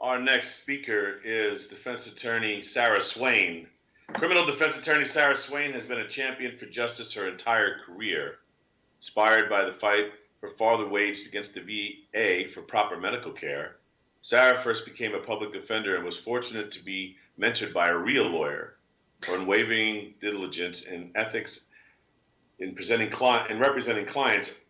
Our next speaker is defense attorney Sarah Swain. Criminal defense attorney Sarah Swain has been a champion for justice her entire career. Inspired by the fight her father waged against the VA for proper medical care, Sarah first became a public defender and was fortunate to be mentored by a real lawyer. Her unwavering diligence and ethics in representing clients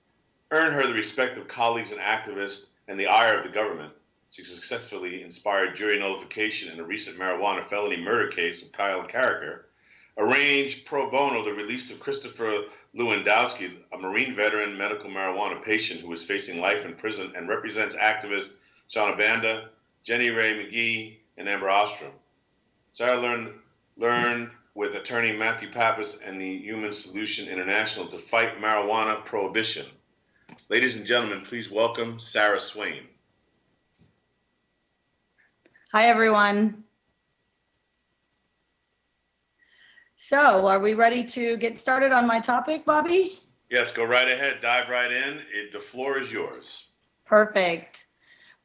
earned her the respect of colleagues and activists and the ire of the government. She successfully inspired jury nullification in a recent marijuana felony murder case of Kyle Carricker, arranged pro bono the release of Christopher Lewandowski, a Marine veteran medical marijuana patient who was facing life in prison, and represents activists Shauna Banda, Jenny Ray McGee, and Amber Ostrom. Sarah learned with attorney Matthew Pappas and the Human Solution International to fight marijuana prohibition. Ladies and gentlemen, please welcome Sarah Swain. Hi, everyone. So, are we ready to get started on my topic, Bobby? Yes, go right ahead. Dive right in. The floor is yours. Perfect.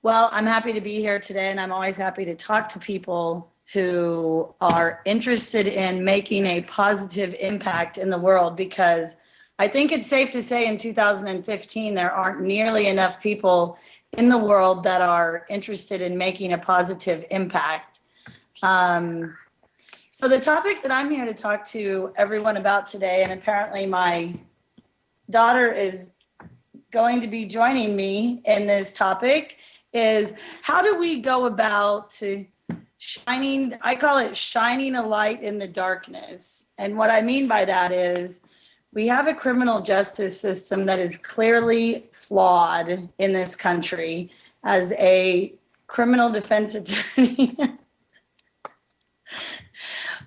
Well, I'm happy to be here today, and I'm always happy to talk to people who are interested in making a positive impact in the world, because I think it's safe to say in 2015, there aren't nearly enough people in the world that are interested in making a positive impact. So the topic that I'm here to talk to everyone about today, and apparently my daughter is going to be joining me in this topic, is how do we go about shining, I call it shining a light in the darkness. And what I mean by that is we have a criminal justice system that is clearly flawed in this country. As a criminal defense attorney,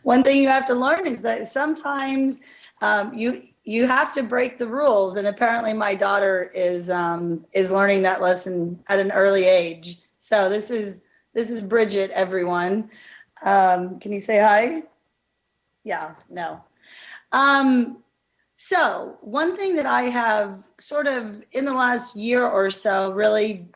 one thing you have to learn is that sometimes you have to break the rules, and apparently my daughter is learning that lesson at an early age. So this is Bridget, everyone. Can you say hi? Yeah, no. So one thing that I have sort of in the last year or so really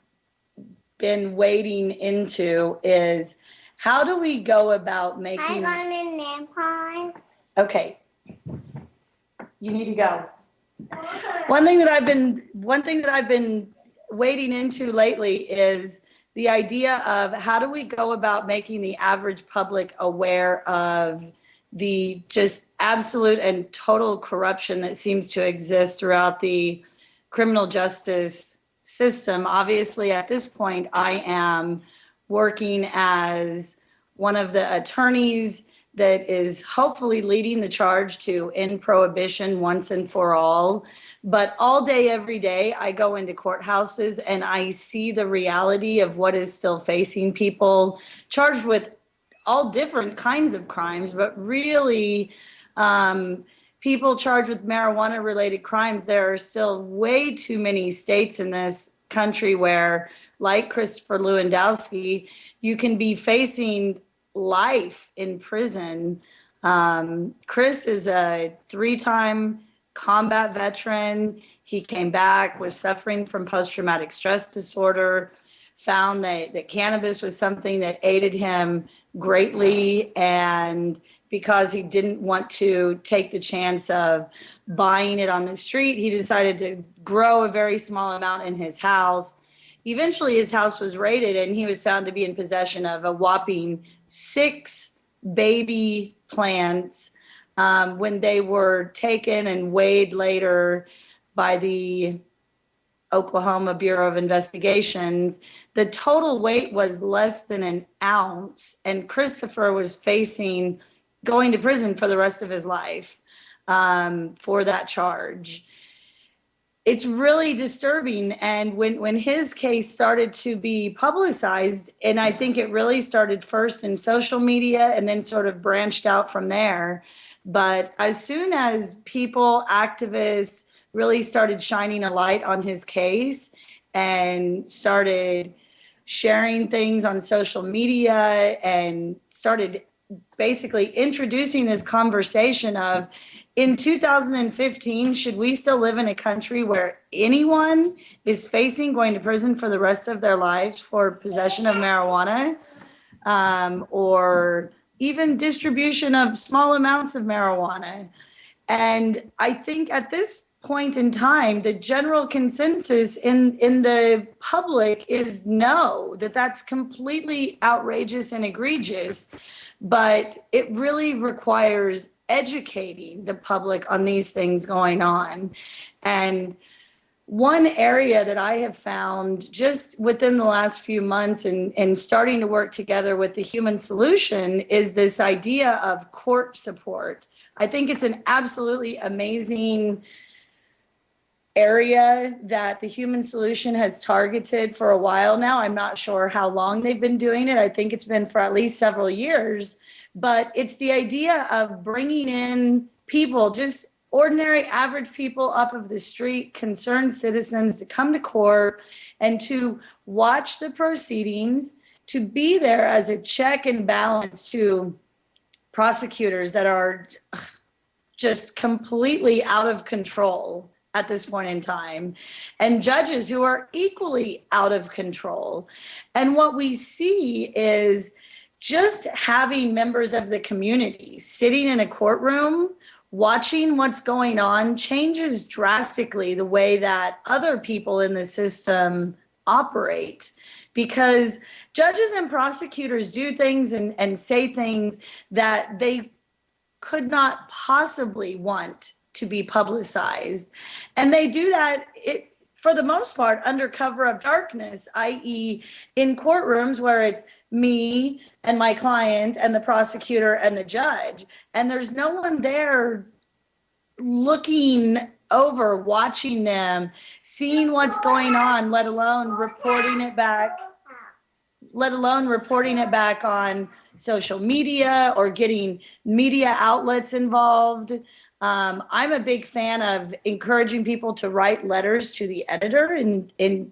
been wading into is how do we go about making... I want a name, pause. Okay. You need to go. One thing that I've been wading into lately is the idea of how do we go about making the average public aware of the just absolute and total corruption that seems to exist throughout the criminal justice system. Obviously, at this point, I am working as one of the attorneys that is hopefully leading the charge to end prohibition once and for all. But all day, every day, I go into courthouses and I see the reality of what is still facing people charged with all different kinds of crimes, but really people charged with marijuana related crimes. There are still way too many states in this country where, like Christopher Lewandowski, you can be facing life in prison. Chris is a 3-time combat veteran. He came back, was suffering from post-traumatic stress disorder, found that cannabis was something that aided him greatly. And because he didn't want to take the chance of buying it on the street, he decided to grow a very small amount in his house. Eventually, his house was raided and he was found to be in possession of a whopping 6 baby plants. When they were taken and weighed later by the Oklahoma Bureau of Investigations, the total weight was less than an ounce, and Christopher was facing going to prison for the rest of his life for that charge. It's really disturbing. And when his case started to be publicized, and I think it really started first in social media and then sort of branched out from there. But as soon as people, activists, really started shining a light on his case and started sharing things on social media and started basically introducing this conversation of, in 2015, should we still live in a country where anyone is facing going to prison for the rest of their lives for possession of marijuana, or even distribution of small amounts of marijuana? And I think at this point in time, the general consensus in the public is no, that that's completely outrageous and egregious. But it really requires educating the public on these things going on. And one area that I have found just within the last few months and starting to work together with the Human Solution is this idea of court support. I think it's an absolutely amazing area that the Human Solution has targeted for a while now. I'm not sure how long they've been doing it. I think it's been for at least several years, but it's the idea of bringing in people, just ordinary average people off of the street, concerned citizens, to come to court and to watch the proceedings, to be there as a check and balance to prosecutors that are just completely out of control at this point in time, and judges who are equally out of control. And what we see is just having members of the community sitting in a courtroom, watching what's going on, changes drastically the way that other people in the system operate. Because judges and prosecutors do things and say things that they could not possibly want to be publicized. And they do that, for the most part, under cover of darkness, i.e. in courtrooms where it's me and my client and the prosecutor and the judge. And there's no one there looking over, watching them, seeing what's going on, let alone reporting it back on social media or getting media outlets involved. I'm a big fan of encouraging people to write letters to the editor. In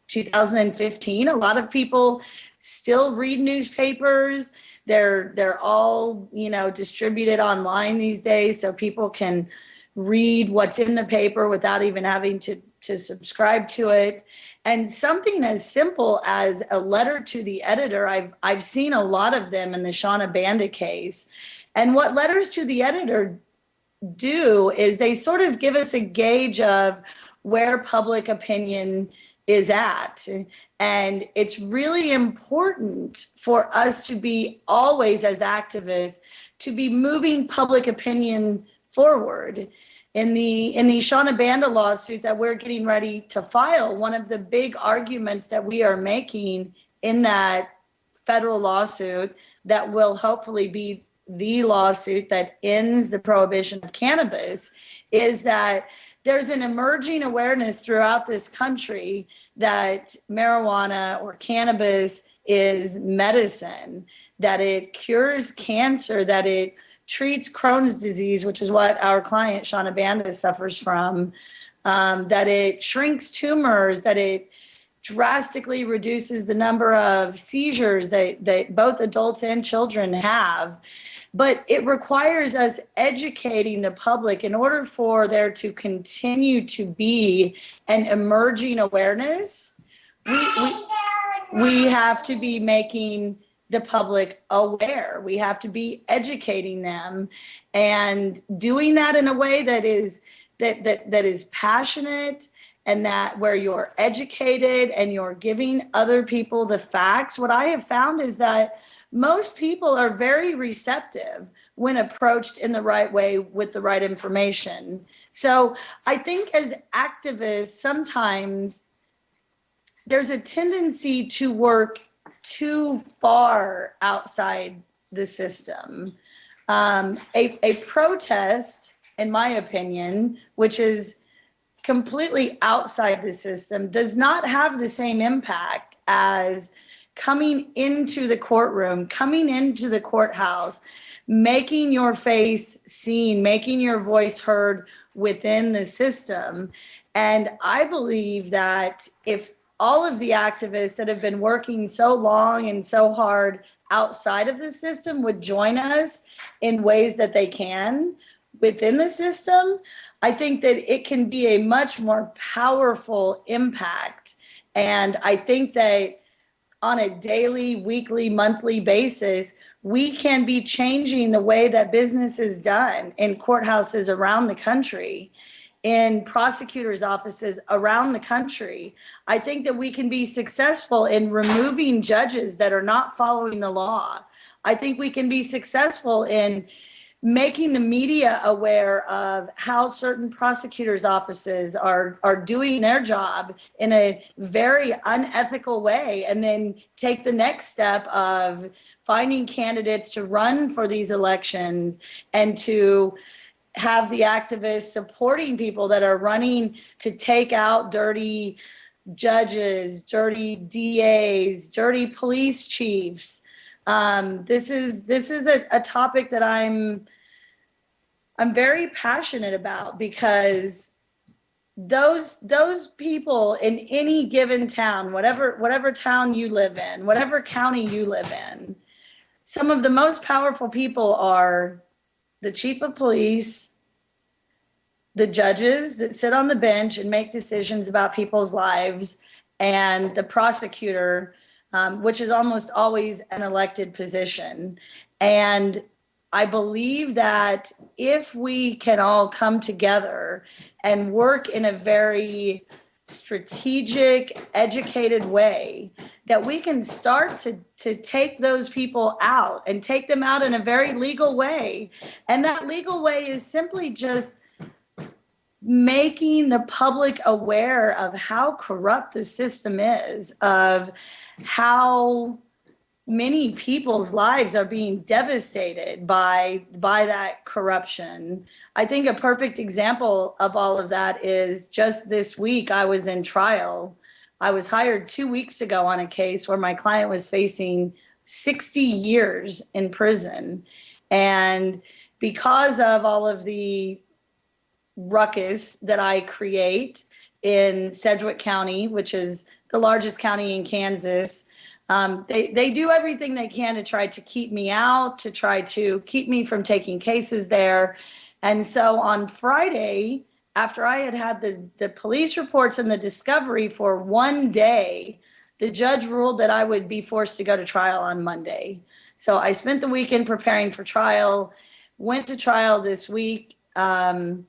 2015, a lot of people still read newspapers. They're all, distributed online these days, so people can read what's in the paper without even having to subscribe to it. And something as simple as a letter to the editor, I've seen a lot of them in the Shauna Bandit case. And what letters to the editor do is they sort of give us a gauge of where public opinion is at. And it's really important for us to be always, as activists, to be moving public opinion forward. In the Shauna Bandit lawsuit that we're getting ready to file, one of the big arguments that we are making in that federal lawsuit that will hopefully be the lawsuit that ends the prohibition of cannabis is that there's an emerging awareness throughout this country that marijuana or cannabis is medicine, that it cures cancer, that it treats Crohn's disease, which is what our client Shauna Bandit suffers from, that it shrinks tumors, that it drastically reduces the number of seizures that both adults and children have. But it requires us educating the public in order for there to continue to be an emerging awareness. We have to be making the public aware. We have to be educating them and doing that in a way that is passionate, and that where you're educated and you're giving other people the facts. What I have found is that most people are very receptive when approached in the right way with the right information. So I think as activists, sometimes there's a tendency to work too far outside the system. A protest, in my opinion, which is completely outside the system, does not have the same impact as coming into the courtroom, coming into the courthouse, making your face seen, making your voice heard within the system. And I believe that if all of the activists that have been working so long and so hard outside of the system would join us in ways that they can within the system, I think that it can be a much more powerful impact. And I think that on a daily, weekly, monthly basis, we can be changing the way that business is done in courthouses around the country, in prosecutors' offices around the country. I think that we can be successful in removing judges that are not following the law. I think we can be successful in making the media aware of how certain prosecutors' offices are doing their job in a very unethical way, and then take the next step of finding candidates to run for these elections and to have the activists supporting people that are running to take out dirty judges, dirty DAs, dirty police chiefs. This is a topic that I'm very passionate about, because those people in any given town, whatever town you live in, whatever county you live in, some of the most powerful people are the chief of police, the judges that sit on the bench and make decisions about people's lives, and the prosecutor, which is almost always an elected position. And I believe that if we can all come together and work in a very strategic, educated way, that we can start to take those people out and take them out in a very legal way. And that legal way is simply just making the public aware of how corrupt the system is, of how many people's lives are being devastated by that corruption. I think a perfect example of all of that is just this week I was in trial. I was hired 2 weeks ago on a case where my client was facing 60 years in prison. And because of all of the ruckus that I create in Sedgwick County, which is the largest county in Kansas, they do everything they can to try to keep me out, to try to keep me from taking cases there. And so on Friday, after I had the police reports and the discovery for one day, the judge ruled that I would be forced to go to trial on Monday. So I spent the weekend preparing for trial, went to trial this week. My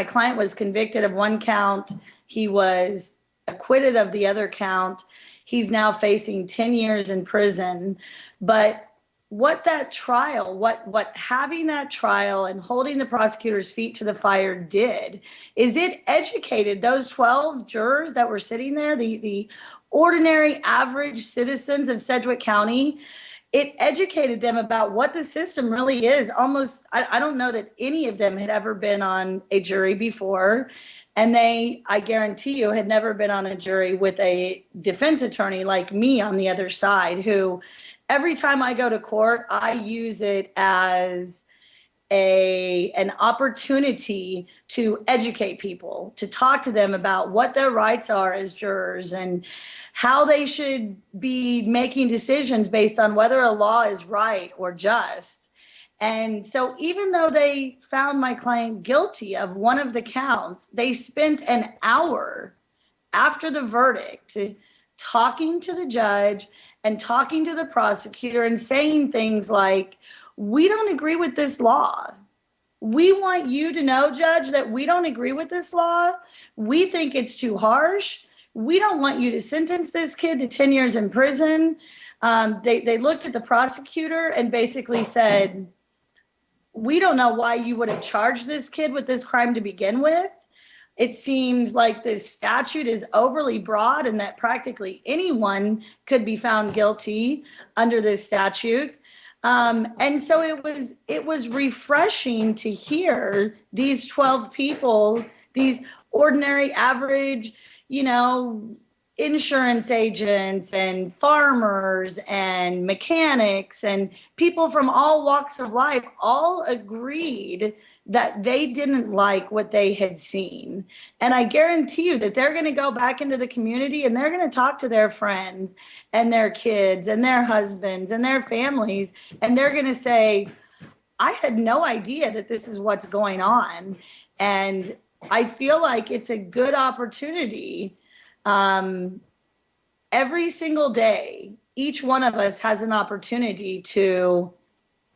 client was convicted of one count. He was acquitted of the other count. He's now facing 10 years in prison. But what that trial, what having that trial and holding the prosecutor's feet to the fire did is it educated those 12 jurors that were sitting there, the ordinary average citizens of Sedgwick County. It educated them about what the system really is. Almost, I don't know that any of them had ever been on a jury before. And they, I guarantee you, had never been on a jury with a defense attorney like me on the other side, who every time I go to court, I use it as an opportunity to educate people, to talk to them about what their rights are as jurors and how they should be making decisions based on whether a law is right or just. And so even though they found my client guilty of one of the counts, they spent an hour after the verdict talking to the judge and talking to the prosecutor and saying things like, we don't agree with this law. We want you to know, Judge, that we don't agree with this law. We think it's too harsh. We don't want you to sentence this kid to 10 years in prison. They looked at the prosecutor and basically said, we don't know why you would have charged this kid with this crime to begin with. It seems like this statute is overly broad and that practically anyone could be found guilty under this statute. And so it was refreshing to hear these 12 people, these ordinary, average, insurance agents and farmers and mechanics and people from all walks of life all agreed that they didn't like what they had seen. And I guarantee you that they're going to go back into the community and they're going to talk to their friends and their kids and their husbands and their families. And they're going to say, I had no idea that this is what's going on. And I feel like it's a good opportunity. Every single day, each one of us has an opportunity to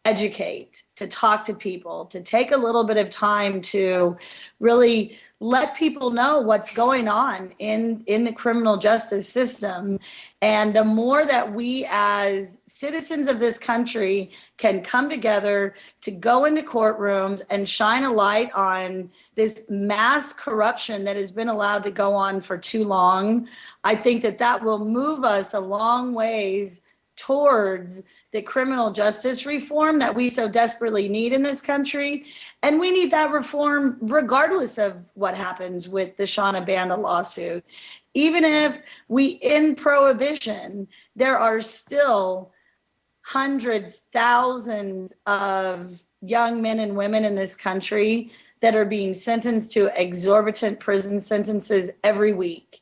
educate, to talk to people, to take a little bit of time to really let people know what's going on in the criminal justice system. And the more that we as citizens of this country can come together to go into courtrooms and shine a light on this mass corruption that has been allowed to go on for too long, I think that that will move us a long ways towards the criminal justice reform that we so desperately need in this country. And we need that reform regardless of what happens with the Shauna Banda lawsuit. Even if we end prohibition, there are still hundreds, thousands of young men and women in this country that are being sentenced to exorbitant prison sentences every week.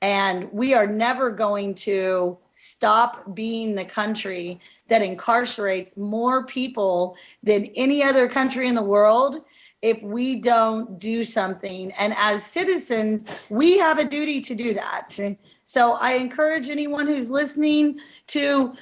And we are never going to stop being the country that incarcerates more people than any other country in the world if we don't do something. And as citizens, we have a duty to do that. So I encourage anyone who's listening to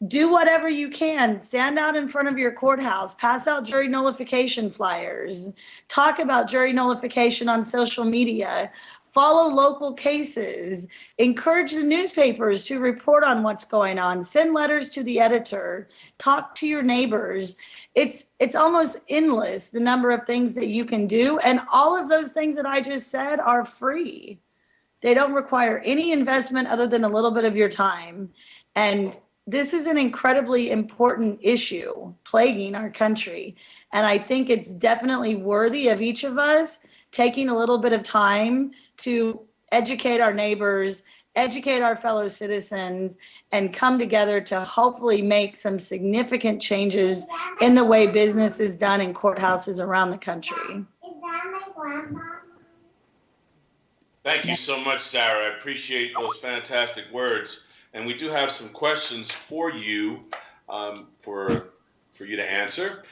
do whatever you can. Stand out in front of your courthouse, pass out jury nullification flyers, talk about jury nullification on social media, follow local cases, encourage the newspapers to report on what's going on, send letters to the editor, talk to your neighbors. It's almost endless, the number of things that you can do. And all of those things that I just said are free. They don't require any investment other than a little bit of your time. And this is an incredibly important issue plaguing our country. And I think it's definitely worthy of each of us taking a little bit of time to educate our neighbors, educate our fellow citizens, and come together to hopefully make some significant changes in the way business is done in courthouses around the country. Thank you so much, Sarah. I appreciate those fantastic words. And we do have some questions for you, for you to answer.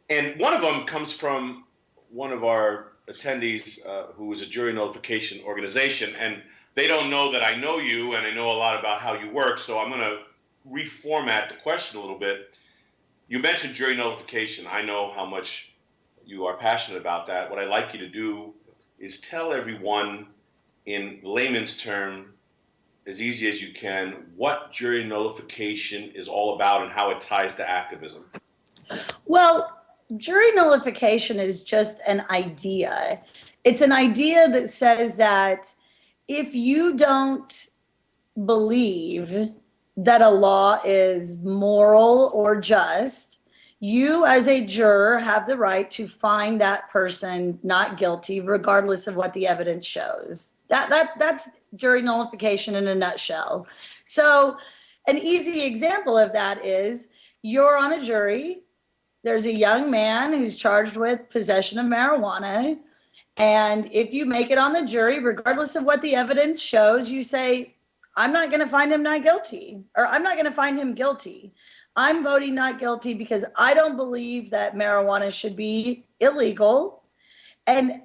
And one of them comes from one of our attendees who is a jury nullification organization, and they don't know that I know you and I know a lot about how you work, so I'm going to reformat the question a little bit. You mentioned jury nullification. I know how much you are passionate about that. What I'd like you to do is tell everyone in layman's term, as easy as you can, what jury nullification is all about and how it ties to activism. Well, jury nullification is just an idea. It's an idea that says that if you don't believe that a law is moral or just, you as a juror have the right to find that person not guilty regardless of what the evidence shows. That's jury nullification in a nutshell. So an easy example of that is you're on a jury. There's a young man who's charged with possession of marijuana. And if you make it on the jury, regardless of what the evidence shows, you say, I'm not going to find him not guilty, or I'm not going to find him guilty. I'm voting not guilty because I don't believe that marijuana should be illegal. And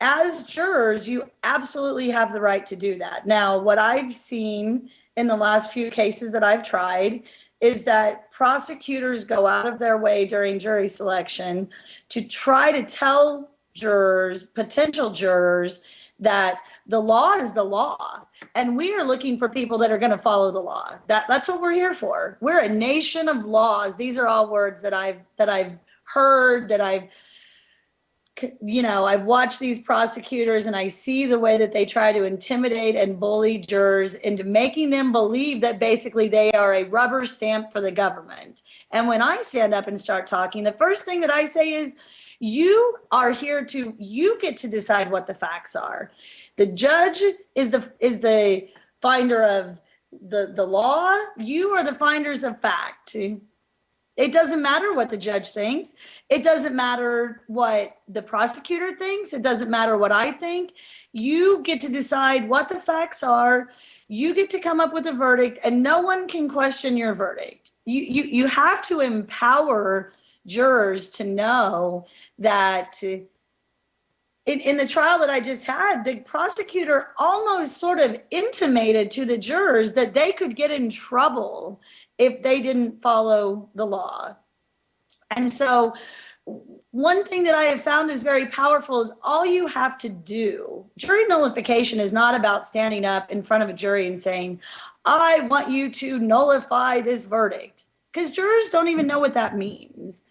as jurors, you absolutely have the right to do that. Now, what I've seen in the last few cases that I've tried is that prosecutors go out of their way during jury selection to try to tell jurors, potential jurors, that the law is the law. And we are looking for people that are going to follow the law. That's what we're here for. We're a nation of laws. These are all words that I've heard, that I've watched these prosecutors and I see the way that they try to intimidate and bully jurors into making them believe that basically they are a rubber stamp for the government. And when I stand up and start talking, the first thing that I say is, you get to decide what the facts are. The judge is the finder of the law. You are the finders of fact. It doesn't matter what the judge thinks. It doesn't matter what the prosecutor thinks. It doesn't matter what I think. You get to decide what the facts are. You get to come up with a verdict, and no one can question your verdict. You have to empower jurors to know that in the trial that I just had, the prosecutor almost sort of intimated to the jurors that they could get in trouble if they didn't follow the law. And so one thing that I have found is very powerful is all you have to do. Jury nullification is not about standing up in front of a jury and saying, I want you to nullify this verdict, because jurors don't even know what that means.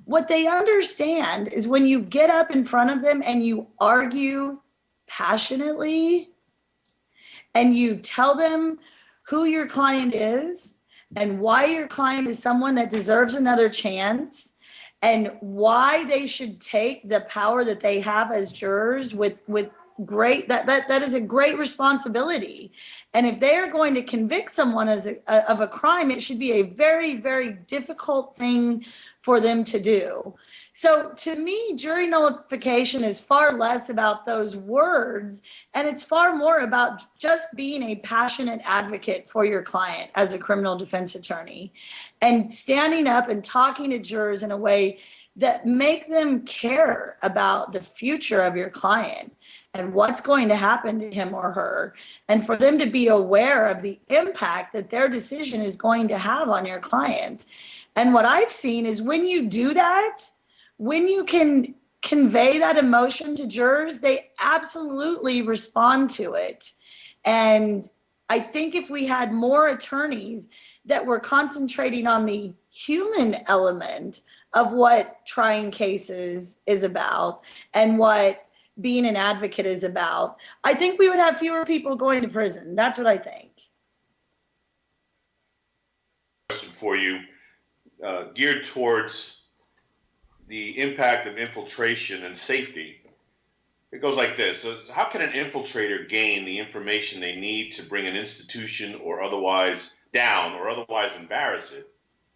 What they understand is when you get up in front of them and you argue passionately and you tell them who your client is and why your client is someone that deserves another chance and why they should take the power that they have as jurors with great, that is a great responsibility. And if they are going to convict someone of a crime, it should be a very, very difficult thing for them to do. So to me, jury nullification is far less about those words, and it's far more about just being a passionate advocate for your client as a criminal defense attorney and standing up and talking to jurors in a way that make them care about the future of your client and what's going to happen to him or her, and for them to be aware of the impact that their decision is going to have on your client. And what I've seen is when you do that, when you can convey that emotion to jurors, they absolutely respond to it. And I think if we had more attorneys that were concentrating on the human element of what trying cases is about and what being an advocate is about, I think we would have fewer people going to prison. That's what I think. Question for you, geared towards the impact of infiltration and safety. It goes like this. So how can an infiltrator gain the information they need to bring an institution or otherwise down or otherwise embarrass it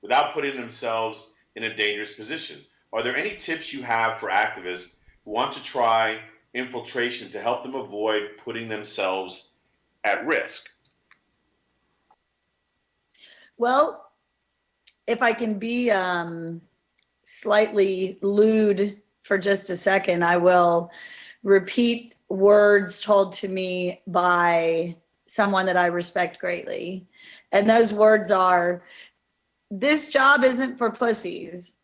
without putting themselves in a dangerous position? Are there any tips you have for activists who want to try infiltration to help them avoid putting themselves at risk? Well, if I can be slightly lewd for just a second, I will repeat words told to me by someone that I respect greatly. And those words are, this job isn't for pussies.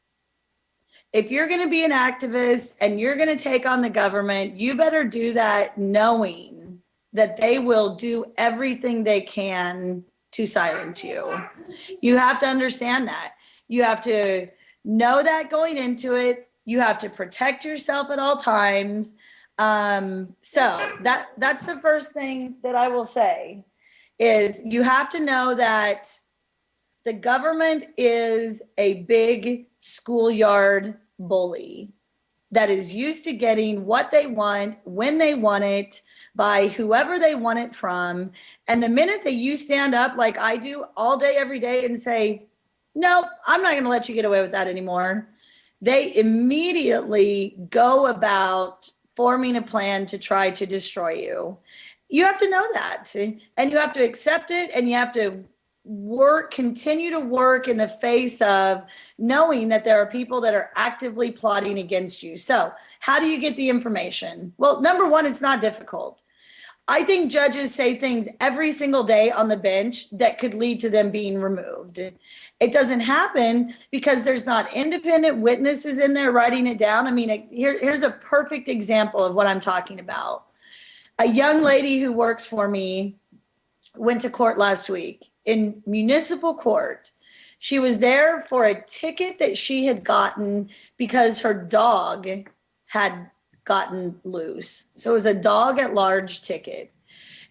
If you're going to be an activist and you're going to take on the government, you better do that knowing that they will do everything they can to silence you. You have to understand that. You have to know that going into it. You have to protect yourself at all times. So that's the first thing that I will say is you have to know that the government is a big schoolyard bully that is used to getting what they want, when they want it, by whoever they want it from. And the minute that you stand up like I do all day, every day and say, no, I'm not going to let you get away with that anymore, they immediately go about forming a plan to try to destroy you. You have to know that, and you have to accept it, and you have to continue to work in the face of knowing that there are people that are actively plotting against you. So how do you get the information? Well, number one, it's not difficult. I think judges say things every single day on the bench that could lead to them being removed. It doesn't happen because there's not independent witnesses in there writing it down. I mean, here's a perfect example of what I'm talking about. A young lady who works for me went to court last week in municipal court. She was there for a ticket that she had gotten because her dog had gotten loose. So it was a dog at large ticket.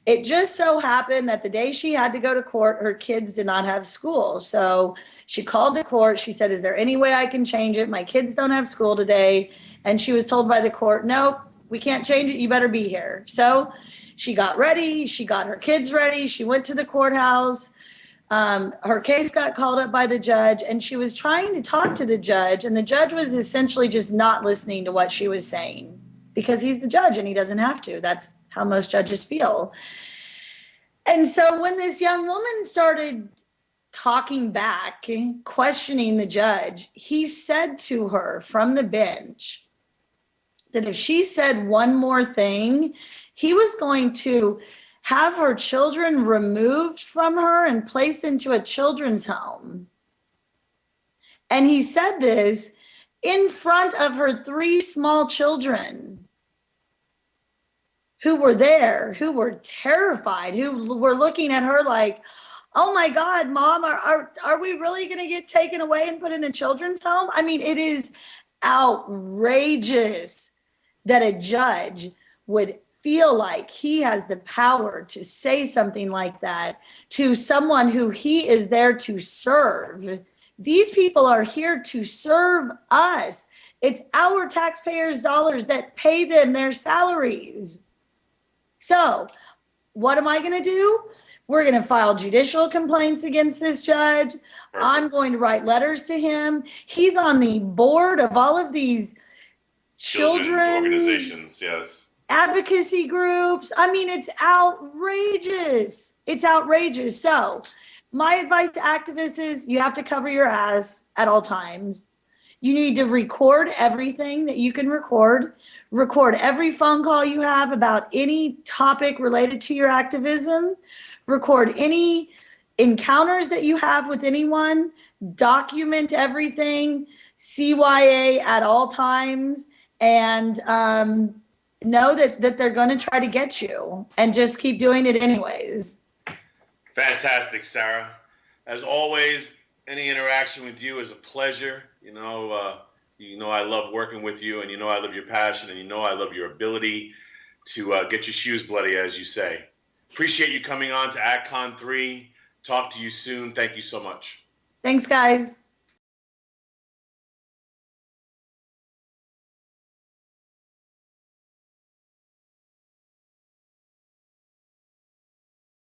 It just so happened that the day she had to go to court, her kids did not have school. So she called the court. She said, is there any way I can change it? My kids don't have school today. And she was told by the court, nope, we can't change it. You better be here. So She got ready. She got her kids ready. She went to the courthouse. Her case got called up by the judge, and she was trying to talk to the judge, and the judge was essentially just not listening to what she was saying because he's the judge and he doesn't have to. That's how most judges feel. And so when this young woman started talking back, questioning the judge, he said to her from the bench that if she said one more thing, he was going to have her children removed from her and placed into a children's home. And he said this in front of her 3 small children who were there, who were terrified, who were looking at her like, oh my God, Mom, are we really going to get taken away and put in a children's home? I mean, it is outrageous that a judge would feel like he has the power to say something like that to someone who he is there to serve. These people are here to serve us. It's our taxpayers' dollars that pay them their salaries. So what am I going to do? We're going to file judicial complaints against this judge. I'm going to write letters to him. He's on the board of all of these children organizations, yes. Advocacy groups. I mean, it's outrageous. It's outrageous. So my advice to activists is you have to cover your ass at all times. You need to record everything that you can record every phone call you have about any topic related to your activism, record any encounters that you have with anyone, document everything, CYA at all times, and know that they're going to try to get you, and just keep doing it anyways. Fantastic, Sarah. As always, any interaction with you is a pleasure. You know I love working with you, and you know I love your passion, and you know I love your ability to get your shoes bloody, as you say. Appreciate you coming on to AtCon 3. Talk to you soon. Thank you so much. Thanks, guys.